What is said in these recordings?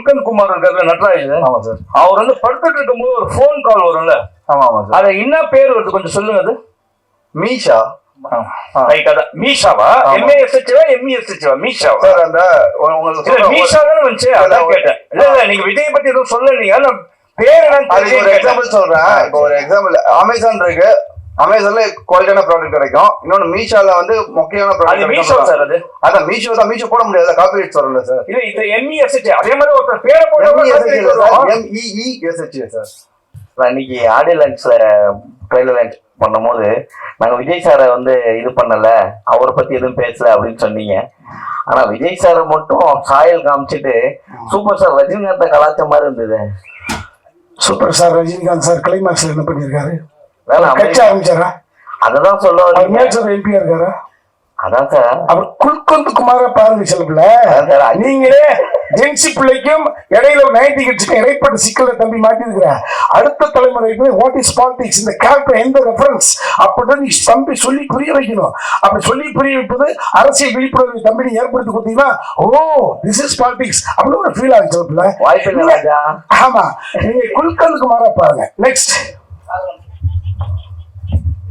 குல்கன் குமார் இருக்காருல்ல நடராஜ். ஆமா சார். அவர் வந்து படுத்துட்டு இருக்கும்போது ஒரு போன் கால் வரும்ல. ஆமா ஆமா சார். அது என்ன பேர் வருது கொஞ்சம் சொல்லுங்க. அது மீஷா. ரைட். அதான் மீஷாவா? MASHவா MESHவா? மீஷாவா சார்? அந்த உங்களுக்கு மீஷா தானே வந்துச்சு, அதான் கேட்டேன். இல்ல இல்ல நீங்க விஜய் பத்தி எதுவும் சொல்லலீங்க, நான் பேர் அதுக்கு ஒரு எக்ஸாம்பிள் சொல்றேன். இப்போ ஒரு எக்ஸாம்பிள் அமேசான் இருக்கு. அமேசான்ல குவாலிட்டியான ப்ராடக்ட் கிடைக்கும். இன்னொன்னு மீஷோல வந்து முக்கியமான ப்ராடக்ட் மீஷோ சார். அது அதான் மீஷோ தான். மீஷோ போட முடியாது, காப்பிரைட் வரல சார். இல்ல இது MESH. அதே மாதிரி ஒரு பேரை போட்டா MEESH சார். அன்னைக்கு ஆடியோ லான்ச்ல ட்ரெய்லர் லான்ச் பண்ணும்போது நாங்க விஜய் சாரை வந்து இது பண்ணல, அவரை பத்தி எதுவும் பேசல அப்படின்னு சொன்னீங்க. ஆனா விஜய் சாரை மட்டும் சாயல் காமிச்சிட்டு சூப்பர் ஸ்டார் ரஜினிகாந்த் கலாச்ச மாதிரி இருந்தது. சூப்பர் ஸ்டார் ரஜினிகாந்த் சார் கிளைமாக்ஸ்ல என்ன பண்ணிருக்காரு? கட்சி ஆரம்பிச்சாரா? அததான் சொல்ல எம்பியா இருக்காரு. அதான் சார். அவர் குல்கந்த் குமார பாருங்க செல்ல. நீங்களே ஜென்சி பிள்ளைக்கும் இடையில 90 கிட்ஸுக்கும் இடைப்பட்ட சிக்கலை தம்பி மாட்டி இருக்கிற அடுத்த தலைமுறைக்கு வாட் இஸ் பாலிடிக்ஸ், இந்த கேரக்டர் எந்த ரெஃபரன்ஸ் அப்படின்னு நீ தம்பி சொல்லி புரிய வைக்கணும். அப்படி சொல்லி புரிய வைப்பது அரசியல் விழிப்புணர்வு தம்பி நீ ஏற்படுத்தி கொடுத்தீங்கன்னா ஓ திஸ் இஸ் பாலிடிக்ஸ் அப்படின்னு ஒரு ஃபீல் ஆகுது சொல்ல. ஆமா, நீங்க குல்கந்த் குமார பாருங்க. நெக்ஸ்ட்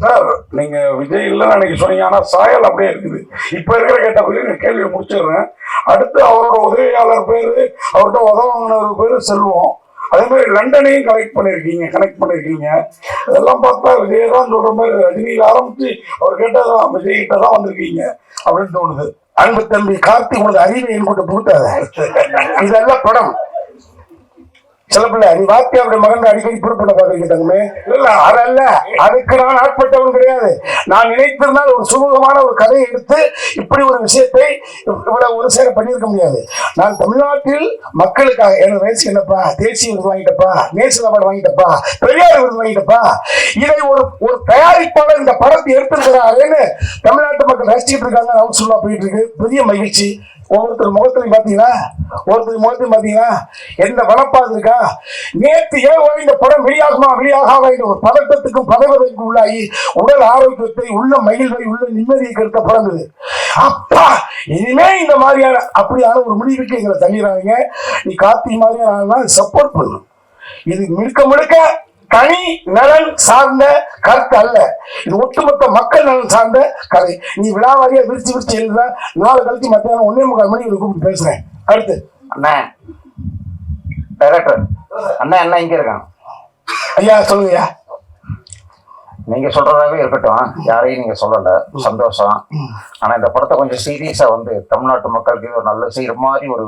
சார், நீங்க விஜய் இல்லைன்னு அன்னைக்கு சொன்னீங்க, ஆனா சாயல் அப்படியே இருக்குது. இப்ப இருக்கிற கேட்ட கேள்வியை முடிச்சிடுறேன். அடுத்து அவரோட உதவியாளர் பேரு, அவர்கிட்ட உதவாங்கினவர் பேரு செல்வம். அதே மாதிரி லண்டனையும் கனெக்ட் பண்ணிருக்கீங்க. இதெல்லாம் பார்த்தா விஜய் தான் சொல்ற மாதிரி ரஜினியில் ஆரம்பிச்சு அவர் கேட்டதான் விஜய் கிட்ட தான் வந்திருக்கீங்க அப்படின்னு தோணுது. அன்பு தம்பி கார்த்திக் உனது அறிவை என்கிட்ட புகுத்தாத. இதெல்லாம் படம் சில பிள்ளை நீ வாத்தியாவுடைய மகன் அடிக்கடி பொறுப்பட்ட பாக்குறீங்க. இல்ல அதல்ல, அதுக்கு நான் ஆட்பட்டவன் கிடையாது. நான் நினைத்திருந்தால் ஒரு சுமூகமான ஒரு கதையை எடுத்து இப்படி ஒரு விஷயத்தை இவ்வளவு ஒரு சேர பண்ணியிருக்க முடியாது. நான் தமிழ்நாட்டில் மக்களுக்காக எனது வயசு என்னப்பா, தேசிய விருது வாங்கிட்டப்பா, நேஷனல் அவார்டு வாங்கிட்டப்பா, பெரியார் விருது வாங்கிட்டப்பா, இதை ஒரு தயாரிப்பாளர் இந்த படத்தை எடுத்திருக்கிறாருன்னு தமிழ்நாட்டு மக்கள் ரசிச்சுட்டு இருக்காங்க. அவங்க சொல்லா போயிட்டு இருக்கு. பெரிய மகிழ்ச்சி. ஒவ்வொருத்தர் முகத்திலையும் பாத்தீங்கன்னா எந்த வனப்பாது இருக்கா. நேற்று ஏன் இந்த படம் வெளியாகாம ஒரு பதட்டத்துக்கும் பதவதற்கும் உள்ளாகி உடல் ஆரோக்கியத்தை உள்ள மகிழ்வை உள்ள நிம்மதியை கருத்த படம் இது. அப்பா இனிமே இந்த மாதிரியான அப்படியான ஒரு முடிவுக்கு எங்களை தள்ளிடுறாங்க. நீ கார்த்தி மாதிரியான சப்போர்ட் பண்ணணும். இது முழுக்க தனி நலன் சார்ந்த கருத்து அல்ல, இது ஒட்டுமொத்த மக்கள் நலன் சார்ந்த கதை. நீ விழாவாரியா விரிச்சு எழுதுற. நாலு கழிச்சு மத்தியானம் 1:45 மணி கூப்பிட்டு பேசுறேன். அடுத்து அண்ணா டைரக்டர் அண்ணா இங்க இருக்கான். ஐயா சொல்லுங்கய்யா. நீங்க சொல்றதாவே இருக்கட்டும், யாரையும் நீங்க சொல்லல, சந்தோஷம். ஆனா இந்த படத்தை கொஞ்சம் சீரியஸா வந்து தமிழ்நாட்டு மக்களுக்கு ஒரு நல்ல செய்யற மாதிரி ஒரு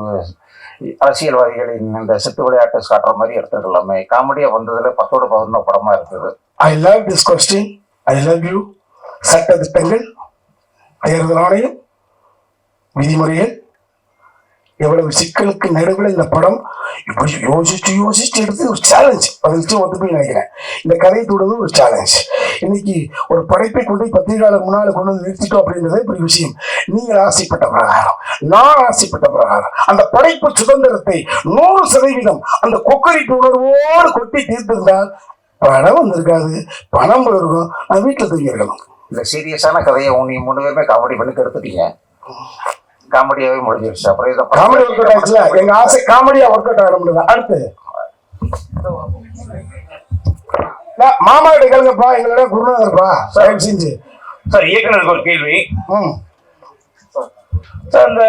அரசியல்வாதிகளின் இந்த சித்து விளையாட்டு காட்டுற மாதிரி எடுத்துக்கலாமே. காமெடியா வந்ததுல 10-11 படமா இருக்குது. I love this question. I love you. சட்ட திட்டங்கள், தேர்தல் ஆணையம், விதிமுறைகள், எவ்வளவு சிக்கலுக்கு நடுவில் இந்த படம் இப்படி யோசிச்சு எடுத்து ஒரு சேலஞ்ச். 10 நிமிஷம் ஒத்துப்பி நினைக்கிறேன். இந்த கதையை தூடுறது ஒரு சேலஞ்ச். இன்னைக்கு ஒரு படைப்பை கொண்டு பத்திரிகையாளர் முன்னால கொண்டு வந்து நிறுத்திட்டோம் அப்படின்றதே பெரிய விஷயம். நீங்கள் ஆசைப்பட்ட பிரகாரம், நான் ஆசைப்பட்ட பிரகாரம் அந்த படைப்பு சுதந்திரத்தை 100% அந்த கொக்கரிப்பு உணர்வோடு கொட்டி தீர்த்திருந்தால் பணம் வந்திருக்காது, பணம் இருக்கும். நான் வீட்டில் தூங்கிருக்கணும். இந்த சீரியஸான கதையை நீங்க 3 பேருமே காமெடி பண்ணி கெடுத்துட்டீங்க. காமெடியாவே முடிஞ்சிருச்சு. அப்புறம் காமெடி ஒர்க் அவுட் ஆயிடுச்சுல, எங்க ஆசை காமெடியா ஒர்க் அவுட் ஆக முடியல. அடுத்து மாமா கிட்ட கேளுங்கப்பா, எங்களோட குருநாதர்ப்பா செஞ்சு. சார் இயக்குனருக்கு ஒரு கேள்வி. சார் இந்த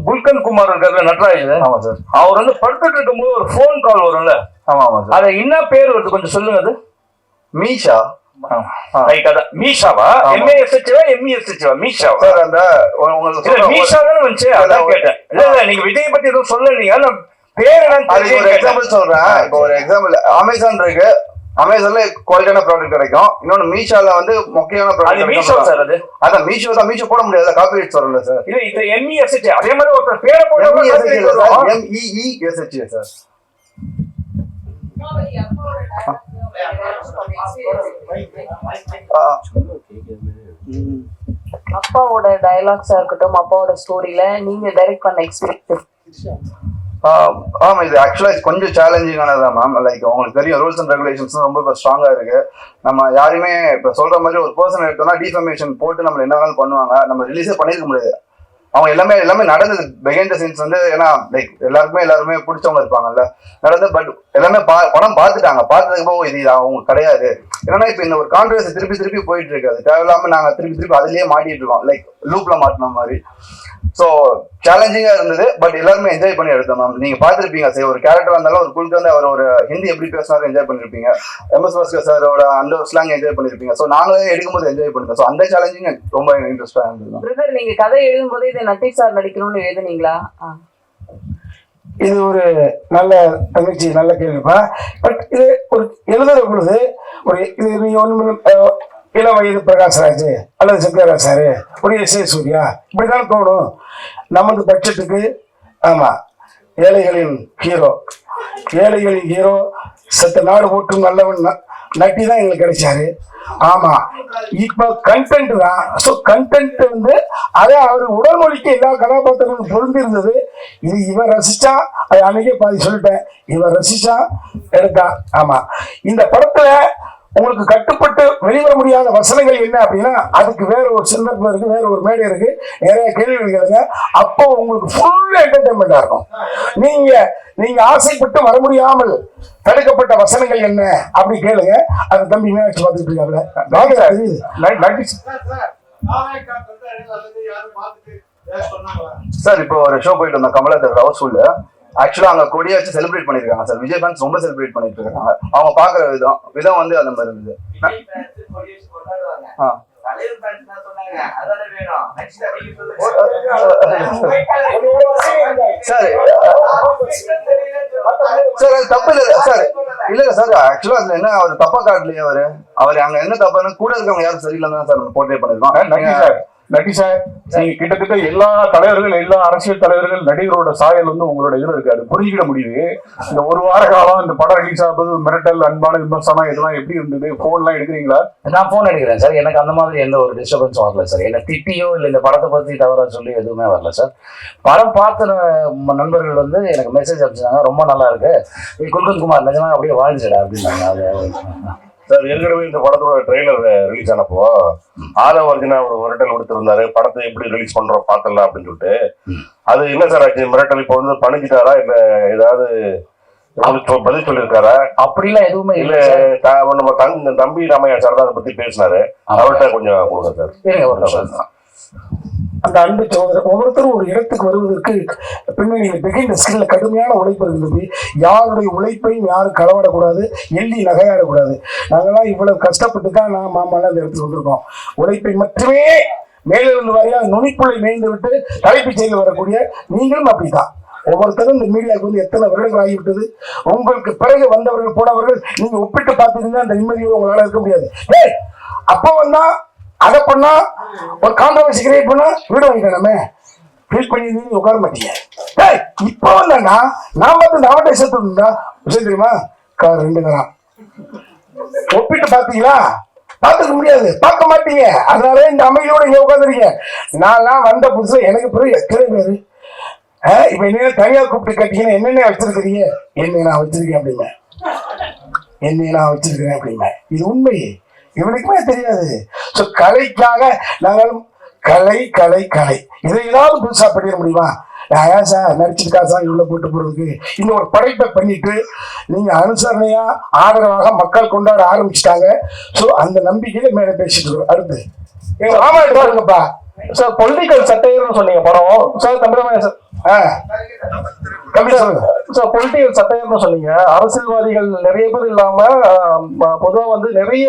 குல்கன் குமார் இருக்காருல்ல நடராஜ். ஆமா சார். அவர் வந்து படுத்துட்டு இருக்கும்போது ஒரு போன் கால் வரும்ல. ஆமா ஆமா சார். அது என்ன பேர் வருது கொஞ்சம் சொல்லுங்க. அது மீஷா. ரைட். அதான் மீஷாவா? MASHவா MESHவா? மீஷாவா சார்? அந்த உங்களுக்கு மீஷா தானே வந்துச்சு, அதான் கேட்டேன். இல்ல இல்ல நீங்க விஜய் பத்தி எதுவும் சொல்லலீங்க, நான் பேர் அதுக்கு ஒரு எக்ஸாம்பிள் சொல்றேன். இப்போ ஒரு எக்ஸாம்பிள் அமேசான் இருக்கு. அமேசான்ல குவாலிட்டியான ப்ராடக்ட் கிடைக்கும். இன்னொன்னு மீஷோல வந்து முக்கியமான ப்ராடக்ட் மீஷோ சார். அது அதான் மீஷோ தான். மீஷோ போட முடியாது, காப்பிரைட் வரல சார். இல்ல இது MESH. அதே மாதிரி ஒரு பேரை போட்டா MEESH சார். அப்பாவோட டயலாக்ஸா இருக்கட்டும், அப்பாவோட ஸ்டோரியில நீங்க டைரக்ட் பண்ண எக்ஸ்பீரியன்ஸ். ஆமா, இது ஆக்சுவலா கொஞ்சம் சேலஞ்சிங்கானதான் மேம். லைக் உங்களுக்கு தெரியும், ரூல்ஸ் அண்ட் ரெகுலேஷன்ஸ் ரொம்ப ஸ்ட்ராங்கா இருக்கு. நம்ம யாருமே இப்ப சொல்ற மாதிரி ஒரு பர்சன் எடுத்தோம்னா டிஃபர்மேஷன் போட்டு நம்ம என்ன வேணாலும் பண்ணுவாங்க. நம்ம ரிலீஸே பண்ணிருக்க முடியாது. அவங்க எல்லாமே நடந்தது பிஹைண்ட் த சீன்ஸ் வந்து, ஏன்னா லைக் எல்லாருமே பிடிச்சவங்க இருப்பாங்கல்ல, நடந்தது. பட் எல்லாமே படம் பார்த்துட்டாங்க. பார்த்ததுக்கு இது அவங்க கிடையாது. ஏன்னா இப்ப இந்த ஒரு கான்ட்ரவர்சி திருப்பி போயிட்டு இருக்காது. தேவையில்லாம நாங்க திருப்பி அதுலயே மாட்டிட்டு இருக்கோம், லைக் லூப்ல மாட்டின மாதிரி. ஸோ சேலஞ்சிங்கா இருந்தது. பட் எல்லாருமே என்ஜாய் பண்ணி எடுத்தோம் மேம். நீங்க பாத்துருப்பீங்க, சரி ஒரு கேரக்டர் வந்தாலும் ஒரு குழுக்கு வந்து அவர் ஒரு ஹிந்தி எப்படி பேசினாலும் என்ஜாய் பண்ணிருப்பீங்க. MS பாஸ்கர் சாரோட அந்த ஸ்லாங் என்ஜாய் பண்ணிருப்பீங்க. ஸோ நாங்களே எடுக்கும்போது என்ஜாய் பண்ணிருக்கோம். ஸோ அந்த சேலஞ்சிங் ரொம்ப இன்ட்ரெஸ்டா இருந்தது. பிரதர், நீங்க கதை எழுதும் போது இதை நட்டீஷ் சார் நடிக்கணும்னு எழுதுனீங்களா? இது ஒரு நல்ல தங்கச்சி, நல்ல கேள்விப்பா. பட் இது ஒரு எழுதுற பொழுது ஒரு இது நீங்க ஒன்று இளம் வயது பிரகாஷ்ராஜ் அல்லது சத்யராஜ் சாரு, ஒரு எஸ் சூர்யா, இப்படிதான் தோணும். நமது பட்ஜெட்டுக்கு ஆமா ஏழைகளின் ஹீரோ சத்த நாடு போட்டும் நல்லவன் நட்டி தான் எங்களுக்கு கிடைச்சாரு. ஆமா, இப்ப கண்டென்ட் தான். ஸோ கண்டென்ட் வந்து அதே அவர் உடல் மொழிக்கு எல்லா கதாபாத்திரங்களும் பொருந்தி இருந்தது. இது இவன் ரசிச்சா, அது அன்னைக்கே பாதி சொல்லிட்டேன், இவன் ரசிச்சா எடுத்தா. ஆமா, இந்த படத்துல உங்களுக்கு கட்டுப்பட்டு வெளிவர முடியாத வசனங்கள் என்ன அப்படின்னா, அதுக்கு வேற ஒரு சந்தர்ப்பம் இருக்கு, வேற ஒரு மேடை இருக்கு, நிறைய கேள்விகள் கேளுங்க. அப்போ உங்களுக்கு ஃபுல் என்டர்டைன்மெண்டா இருக்கும். நீங்க ஆசைப்பட்டு வர முடியாமல் தடுக்கப்பட்ட வசனங்கள் என்ன அப்படி கேளுங்க. அது தம்பி மீனாட்சி பார்த்துட்டு இருக்காங்க. சார் இப்போ ஒரு ஷோ போயிட்டு வந்தோம் கமலா ஹவுஸ்ஃபுல். ஆக்சுவலா அங்க கொடியை வச்சு செலிப்ரேட் பண்ணிருக்காங்க சார். விஜய் ஃபேன்ஸ் ரொம்ப செலிப்ரேட் பண்ணிட்டு இருக்காங்க. அவங்க பாக்குற விதம் வந்து அந்த மாதிரி இருந்தது. சார் சார் அது தப்பு இல்லை சார். இல்ல சார், ஆக்சுவலா அதுல என்ன அவர் தப்பா காட்டலையே. அவர் அங்க என்ன தப்பான்னு கூட இருக்கவங்க யாரும் சரியில்லைன்னு சார் நம்ம போர்ட்ரேட் பண்ணிருக்கோம். நட்டி சார், நீங்க கிட்டத்தட்ட எல்லா அரசியல் தலைவர்கள் நடிகரோட சாயல் வந்து உங்களோட இதுல இருக்கு. அது புரிஞ்சுக்கிட முடியுது. இந்த ஒரு வார காலம் இந்த படம் ரிலீஸ் ஆகுது, மிரட்டல், அன்பான விமர்சனம் இதெல்லாம் எப்படி இருந்தது? போன் எல்லாம் எடுக்கிறீங்களா? நான் போன் எடுக்கிறேன் சார். எனக்கு அந்த மாதிரி எந்த ஒரு டிஸ்டர்பன்ஸும் வரல சார். என்ன திட்டியோ இல்லை இந்த படத்தை பத்தி தவறா சொல்லி எதுவுமே வரல சார். படம் பார்த்த நண்பர்கள் வந்து எனக்கு மெசேஜ் அனுப்பிச்சாங்க, ரொம்ப நல்லா இருக்கு, குல்கன் குமார் நிஜமா அப்படியே வாழ்ந்துடா அப்படின்னாங்க. சார், ஏற்கனவே இந்த படத்தோட ட்ரெய்லர் ரிலீஸ் ஆனப்போ ஆதவர்ஜனா ஒரு மிரட்டல் கொடுத்திருந்தாரு, படத்தை எப்படி ரிலீஸ் பண்றோம் பாத்துடலாம் அப்படின்னு சொல்லிட்டு. அது என்ன சார் ஆச்சு? மிரட்டல் இப்போ வந்து பணிச்சிட்டாரா இல்ல ஏதாவது பதில் சொல்லியிருக்காரா? அப்படிலாம் எதுவுமே இல்ல. நம்ம தம்பி ராமையா சார் தான் அதை பத்தி பேசினாரு. அவர்கிட்ட கொஞ்சம் கொடுங்க சார். அந்த அன்பு சகோதரர் ஒவ்வொருத்தரும் ஒரு இடத்துக்கு வருவதற்கு பின்னணியில் பிகைண்ட் ஸ்கில்ல கடுமையான உழைப்பு இருக்குது. யாருடைய உழைப்பையும் யாரும் களவாடக்கூடாது, எள்ளி நகையாடக்கூடாது. நாங்கெல்லாம் இவ்வளவு கஷ்டப்பட்டு தான் நான் மாமாலாம் இந்த இடத்துக்கு வந்திருக்கோம். உழைப்பை மட்டுமே மேலிருந்து வாரியா நுனிப்புள்ளை மேய்ந்து விட்டு தலைப்புச் செய்து வரக்கூடிய நீங்களும் அப்படித்தான். ஒவ்வொருத்தரும் இந்த மீடியாவுக்கு வந்து எத்தனை வருடங்கள் ஆகிவிட்டது. உங்களுக்கு பிறகு வந்தவர்கள் போனவர்கள் நீங்க ஒப்பிட்டு பார்த்தீங்கன்னா அந்த நிம்மதியோடு உங்களால இருக்க முடியாது. அப்போ வந்தா அதை பண்ணா ஒரு கான்ட்ரவர்சி கிரியேட் பண்ணா வீடு வாங்கிக்கணுமே, ஃபீல் பண்ணி நீங்க உட்கார மாட்டீங்க. இப்போ வந்தா நான் வந்து நாமட்டை சேர்த்துடா விஷயம் தெரியுமா? கார் 2 காரம் ஒப்பிட்டு பாத்தீங்களா? பார்த்துக்க முடியாது, பார்க்க மாட்டீங்க. அதனால இந்த அமைதியோட இங்க உட்காந்துருக்கீங்க. நான்லாம் வந்த புதுசுல எனக்கு பிறகு எத்தனை பேரு இப்ப என்ன தனியா கூப்பிட்டு கட்டிங்கன்னா என்னென்ன வச்சிருக்கிறீங்க? என்னை நான் வச்சிருக்கேன் அப்படிங்க, என்னை நான் வச்சிருக்கிறேன் அப்படிங்க. இது உண்மை, இவனுக்குமே தெரியாது. ஸோ கலைக்காக நாங்கள் கலை இதை ஏதாவது புதுசா பண்ணிட முடியுமா? நான் ஏன் சார் நடிச்சிருக்கா சார் இவ்வளவு போட்டு போறதுக்கு? இந்த ஒரு படைப்பை பண்ணிட்டு நீங்க அனுசரணையா ஆதரவாக மக்கள் கொண்டாட ஆரம்பிச்சுட்டாங்க. ஸோ அந்த நம்பிக்கையில மேல பேசிட்டு இருக்கோம். அடுத்து எங்க மாமா எடுப்பாருங்கப்பா சார். பொலிட்டிக்கல் சட்டையர்னு சொன்னீங்க படம் சார். தமிழக சார் பொலிட்டிக்கல் சட்டையர்னு சொன்னீங்க. அரசியல்வாதிகள் நிறைய பேர் இல்லாம பொதுவா வந்து நிறைய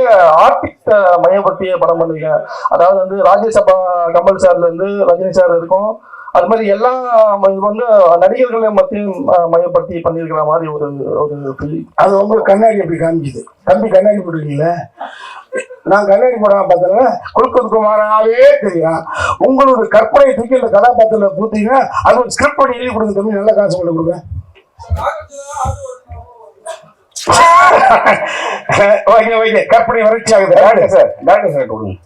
ஆர்டிஸ்ட் மையப்படுத்திய படம் பண்ணீங்க. அதாவது வந்து ராஜ்யசபா கமல் சார்ல இருந்து ரஜினி சார் இருக்கும். அது மாதிரி எல்லா வந்து நடிகர்களை மத்தியும் மையப்படுத்தி பண்ணியிருக்கிற மாதிரி ஒரு அது உங்க கண்ணாடி அப்படி காமிக்குது. தம்பி கண்ணாடி போட்டுருக்கீங்கள, நான் கண்ணாடி போடாம பார்த்தேன் குல்கன் குமாராவே தெரியும். உங்களோட கற்பனை தூக்கி இந்த கதாபாத்திரத்துல பூத்தீங்கன்னா அது ஒரு ஸ்கிரிப்ட் பண்ணி எழுதி கொடுங்க தம்பி, நல்ல காசு கொண்டு கொடுங்க. கற்பனை வறட்சி ஆகுது சார். டாக்டர் சார் கொடுங்க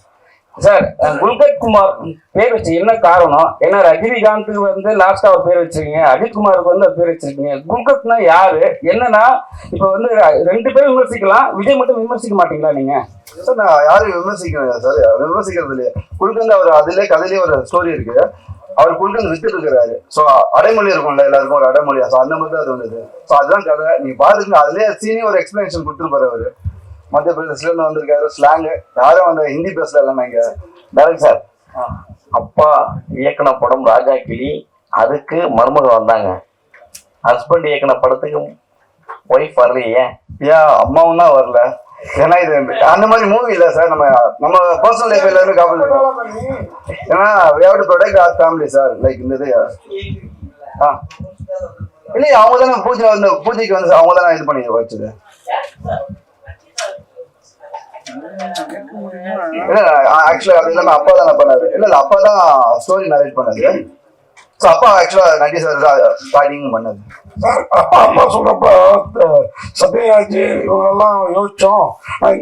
சார். குல்கன் குமார் பேர் வச்சு என்ன காரணம்? ஏன்னா ரஜினிகாந்துக்கு வந்து லாஸ்டா ஒரு பேர் வச்சிருக்கீங்க, அஜித் குமாருக்கு வந்து ஒரு பேர் வச்சிருக்கீங்க. குல்கத்னா யாரு? என்னன்னா இப்ப வந்து 2 பேரும் விமர்சிக்கலாம், விஜய் மட்டும் விமர்சிக்க மாட்டீங்களா நீங்க? சார் நான் யாரும் விமர்சிக்கிறேன் சார், விமர்சிக்கிறது இல்லையா. குழுக்கு அவர் அதுல கதையிலேயே ஒரு ஸ்டோரி இருக்கு. அவர் குழுக்கு வித்துட்டு இருக்கிறாரு. ஸோ அடைமொழி இருக்கும்ல, எல்லாருக்கும் ஒரு அடைமொழியா. ஸோ அந்த மாதிரி தான் அது வந்தது. ஸோ அதுதான் கதை. நீங்க பாருங்க, அதுலயே சீனி ஒரு எக்ஸ்பிளனேஷன் கொடுத்துருப்பாரு அவரு. மத்திய பிரதேசல இருந்து வந்திருக்காரு. ஸ்லாங்கு யாரும் அந்த ஹிந்தி பேசல இல்லைன்னா இங்க டேரக்ட் சார். அப்பா இயக்குன படம் ராஜா கிளி, அதுக்கு மருமக வந்தாங்க. ஹஸ்பண்ட் இயக்குன படத்துக்கு ஒய்ஃப் வரலையே. ஏன் அம்மாவும் தான் வரல? ஏன்னா இது அந்த மாதிரி மூவி இல்ல சார். நம்ம பர்சனல் லைஃப் எல்லாருமே காப்பல் இருக்கோம். ஏன்னா we have to protect our family sir. Like இந்த இது இல்லையா, அவங்க தானே பூஜைக்கு வந்து அவங்க தானே இது பண்ணி வச்சது. இல்ல ஆக்சுவலா அது எல்லாமே அப்பா தானே பண்ணாரு. இல்ல அப்பா தான் ஸ்டோரி நரேட் பண்ணாரு. ஸோ அப்பா ஆக்சுவலா நட்டி சார் தான் ஸ்டார்டிங் பண்ணது. சார் அப்பா சொல்றப்ப சத்யராஜ் இவங்கெல்லாம் யோசிச்சோம்.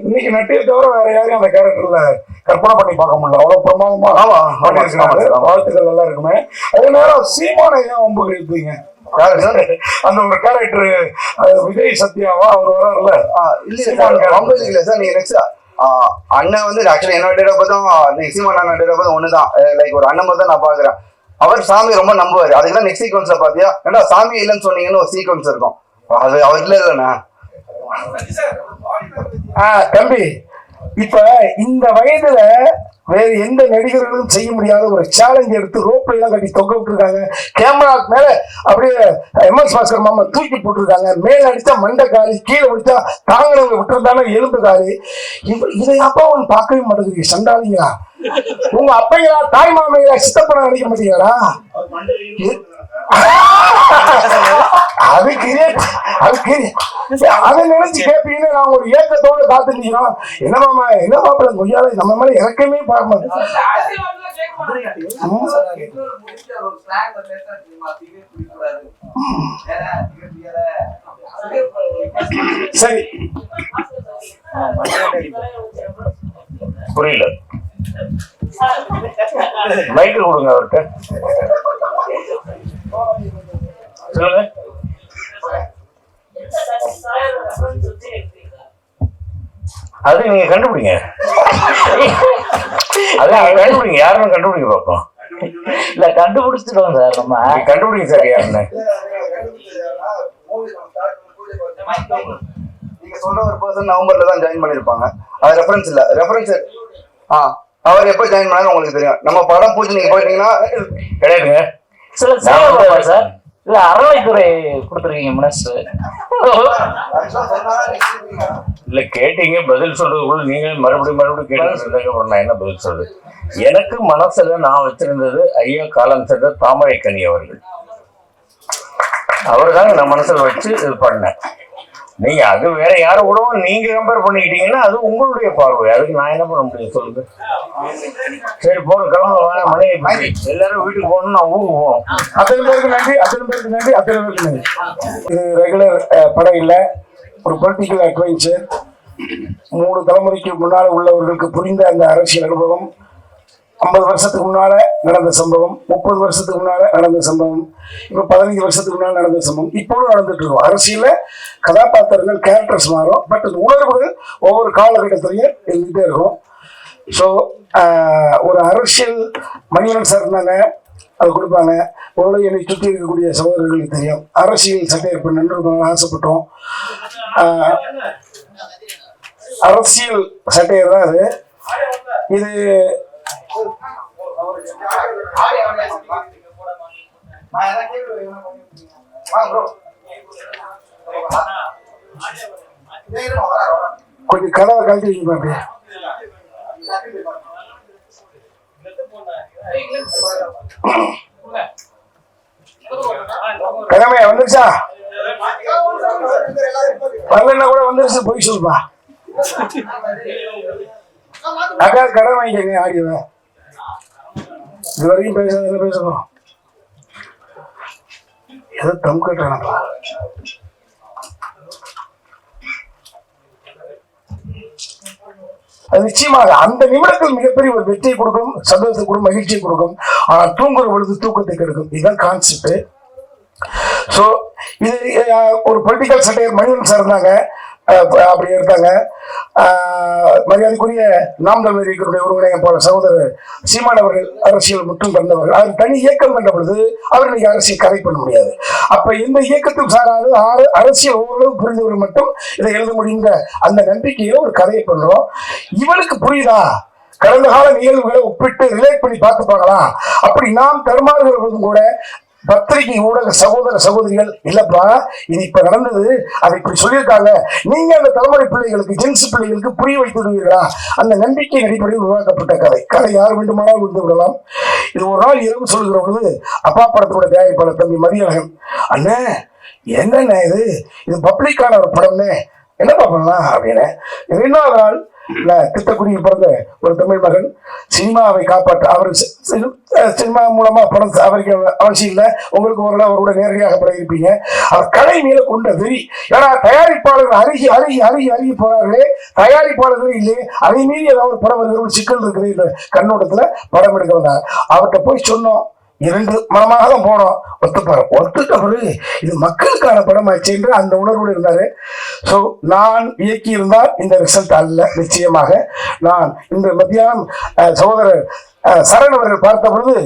இன்னைக்கு நட்டியை தவிர வேற யாரையும் அந்த கேரக்டர்ல கற்பனை பண்ணி பார்க்க முடியல. அவ்வளவு பிரமாதமா பண்ணிருக்காரு. வாழ்த்துக்கள் நல்லா இருக்குமே. அதே நேரம் சீமானை ஏன் ரொம்ப இருப்பீங்க? அந்த ஒரு கேரக்டர் விஜய் சத்யாவா அவர் வர்றாருல. இல்ல சார், நீங்க நெக்ஸ்ட் அண்ணன் வந்து ஆக்சுவலி என்னோட டேட் ஆஃப் பர்த்தும் சீமான் அண்ணன் டேட் ஆஃப் பர்த் ஒண்ணுதான். லைக் ஒரு அண்ணன் மாதிரி தான் நான் பாக்குறேன். அவர் சாமி ரொம்ப நம்புவாரு. அதுக்குதான் நெக்ஸ்ட் சீக்வன்ஸ்ல பாத்தியா, ஏன்னா சாமி இல்லைன்னு சொன்னீங்கன்னு ஒரு சீக்வன்ஸ் இருக்கும். அது அவர் இல்லைண்ணா. தம்பி, இப்ப இந்த வயதுல வேற எந்த நடிகர்களும் செய்ய முடியாத ஒரு சேலஞ்ச் எடுத்து ரோப்ல எல்லாம் கட்டி தொங்க விட்டுருக்காங்க. கேமராக்கு மேல அப்படியே MS பாஸ்கர் மாமா தூக்கி போட்டிருக்காங்க. மேல அடிச்சா மண்டை காலி, கீழே விட்டா தாங்கினவங்க விட்டுருந்தாங்க எலும்பு காலி. இதை அப்பா ஒன்று பார்க்கவே மாட்டேங்குது. சண்டாளிங்களா உங்க அப்பைங்களா, தாய் மாமைகளா, சித்தப்பனை நினைக்க மாட்டீங்களா? அதை நினைச்சு கேட்பீங்கன்னு நான் ஒரு ஏக்கத்தோட காத்துட்டீங்கன்னா, என்ன மாமா என்ன மாப்பிள்ள கொய்யால நம்ம மேல இறக்கமே பார்க்க மாட்டேன். சரி, புரியல. மைக்கு கொடுங்க அவர்கிட்ட. சொல்லுங்க. அது நீங்க கண்டுபிடிங்க. அது நீங்க கண்டுபிடிங்க. யாருன்னு கண்டுபிடிங்க பார்ப்போம். இல்ல கண்டுபிடிச்சிட்டோம் சார். நம்ம கண்டுபிடிங்க சார் யாருன்னு. நீங்க சொல்ற ஒரு பர்சன் நவம்பர்ல தான் ஜாயின் பண்ணிருப்பாங்க. அது ரெஃபரன்ஸ் இல்ல. ரெஃபரன்ஸ் அவர் எப்ப ஜாயின் பண்ணாலும் உங்களுக்கு தெரியும். நம்ம படம் பூஜை நீங்க போயிட்டீங்கன்னா கிடையாதுங்க. சில சார் இல்ல அறவைத்துறை கொடுத்துருக்கீங்க மினிஸ்டர். இல்ல கேட்டீங்க, பதில் சொல்றதுக்குள்ள நீங்க மறுபடியும் கேட்டு நான் என்ன பதில் சொல்றது? எனக்கு மனசுல நான் வச்சிருந்தது ஐயா காலம் சென்ற தாமரைக்கனி அவர்கள். அவர் தாங்க நான் மனசுல வச்சு இது பண்ணேன். நீங்க அது வேற யாரை கூடவும் நீங்க கம்பேர் பண்ணிக்கிட்டீங்கன்னா அது உங்களுடைய பார்வை. அதுக்கு நான் என்ன பண்ண முடியும் சொல்லுங்க. சரி போன கிளம்ப மணி எல்லாரும் வீட்டுக்கு போகணும், நான் ஊருக்கு போகணும். அத்தனை பேருக்கு நன்றி, அத்தனை பேருக்கு நன்றி, அத்தனை பேருக்கு நன்றி. இது ரெகுலர் படம் இல்லை, ஒரு பொலிட்டிக்கல் அட்வென்ச்சர். 3 தலைமுறைக்கு முன்னால உள்ளவர்களுக்கு புரிந்த அந்த அரசியல் அனுபவம், 50 வருஷத்துக்கு முன்னால நடந்த சம்பவம், 30 வருஷத்துக்கு முன்னால நடந்த சம்பவம், இப்ப 15 வருஷத்துக்கு முன்னால நடந்த சம்பவம் இப்போதும் நடந்துட்டு இருக்கும். அரசியல கதாபாத்திரங்கள் கேரக்டர்ஸ் மாறும், பட் அந்த உணர்வுகள் ஒவ்வொரு காலகட்டத்திலையும் இருந்துகிட்டே இருக்கும். ஸோ ஒரு அரசியல் மணிவன் சார் இருந்தாங்க, அது கொடுப்பாங்க. ஒரு என்னை சுற்றி இருக்கக்கூடிய சகோதரர்களுக்கு தெரியும், அரசியல் சட்டையர் பண்ணணும்னு ஆசைப்பட்டோம். அரசியல் சட்டையர் தான் அது. இது கொஞ்சம் கதவை கழட்டி வைங்க அப்படியே. கடமையா வந்துருச்சா? வரலன்னா கூட வந்துருச்சு, போய் சொல்லுப்பா. அக்கா கடை வாங்கிக்கங்க. ஆடியவன் இது வரைக்கும் பேசாத பேசணும். ஏதோ தம் கட்டுறானப்பா. அது நிச்சயமாக அந்த நிமிடத்தில் மிகப்பெரிய ஒரு வெற்றியை கொடுக்கும், சந்தோஷத்தை கொடுக்கும், மகிழ்ச்சியை கொடுக்கும். ஆனால் தூங்குற பொழுது தூக்கத்தை கெடுக்கும். இதுதான் கான்செப்ட். ஸோ இது ஒரு பொலிட்டிக்கல் சட்டையர் மணிவன் சார் இருந்தாங்க. அப்படி எடுத்தாங்க. மரியாதைக்குரிய நாம் தமிழர் இயக்கத்துடைய ஒருங்கிணையம் போல சகோதரர் சீமான் அவர்கள் அரசியல் முற்றும் தந்தவர்கள். அவர் தனி இயக்கம் கண்ட பொழுது அவர் இன்னைக்கு அரசியல் கதை பண்ண முடியாது. அப்ப இந்த இயக்கத்துக்கு சாராது அரசியல் ஓரளவு புரிந்தவர்கள் மட்டும் இதை எழுத முடியுங்க அந்த நம்பிக்கையில ஒரு கதையை பண்றோம். இவனுக்கு புரியுதா? கடந்த கால நிகழ்வுகளை ஒப்பிட்டு ரிலேட் பண்ணி பார்த்துப்பாங்களா? அப்படி நாம் தருமாறுகிற போதும் கூட பத்திரிகை ஊடக சகோதர சகோதரிகள் இல்லப்பா இது இப்ப நடந்தது, அதை இப்படி சொல்லியிருக்காங்க, நீங்க அந்த தலைமுறை பிள்ளைகளுக்கு ஜென்ஸ் பிள்ளைகளுக்கு புரிய வைத்து விடுவீர்களா? அந்த நம்பிக்கை அடிப்படையில் உருவாக்கப்பட்ட கதை யார் வேண்டுமானால் விழுந்து விடலாம். இது ஒரு நாள் இரவு சொல்கிற பொழுது அப்பா படத்தோட தயாரிப்பாளர் தம்பி மதியழகன், அண்ணே என்னண்ணே இது பப்ளிக்கான ஒரு படம்னே, என்னப்பா பண்ணலாம் அப்படின்னு. 2வது நாள் திட்டக்குடியில் பிறந்த ஒரு தமிழ் மகன் சினிமாவை காப்பாற்ற அவர் சினிமா மூலமா படம் அவருக்கு அவசியம் இல்லை, உங்களுக்கு ஓரளவு அவரோட நேரடியாக பழகிருப்பீங்க. அவர் கலை மேல கொண்ட வெறி. ஏன்னா தயாரிப்பாளர்கள் அருகி அருகி அருகி அருகி போறார்களே, தயாரிப்பாளர்களே இல்லையே, அதை மீறி ஏதாவது ஒரு படம் வருகிற ஒரு சிக்கல் இருக்குது இந்த கண்ணோட்டத்துல படம் எடுக்க வந்தாங்க. அவர்கிட்ட போய் சொன்னோம், 2 மனமாக தான் போனோம். ஒத்துட்டவரு இது மக்களுக்கான படமாச்சு என்று அந்த உணர்வோடு இருந்தாரு. ஸோ நான் இயக்கி இருந்தால் இந்த ரிசல்ட் அல்ல. நிச்சயமாக நான் இந்த மத்தியானம் சகோதரர் சரண் அவர்கள் பார்த்த பொழுது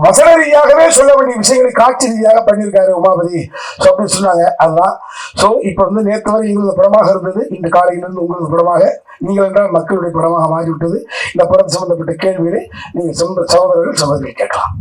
வசன ரீதியாகவே சொல்ல வேண்டிய விஷயங்களை காட்சி ரீதியாக பண்ணியிருக்காரு உமாபதி. ஸோ அப்படின்னு சொன்னாங்க. அதுதான். ஸோ இப்போ நேற்று வரை எங்களது படமாக இருந்தது, இன்று காலையிலிருந்து உங்களது படமாக, நீங்கள் என்றால் மக்களுடைய படமாக மாறிவிட்டது. இந்த படம் சம்பந்தப்பட்ட கேள்விகளை நீங்கள் சகோதரர்கள் சகோதரிகள் கேட்கலாம்.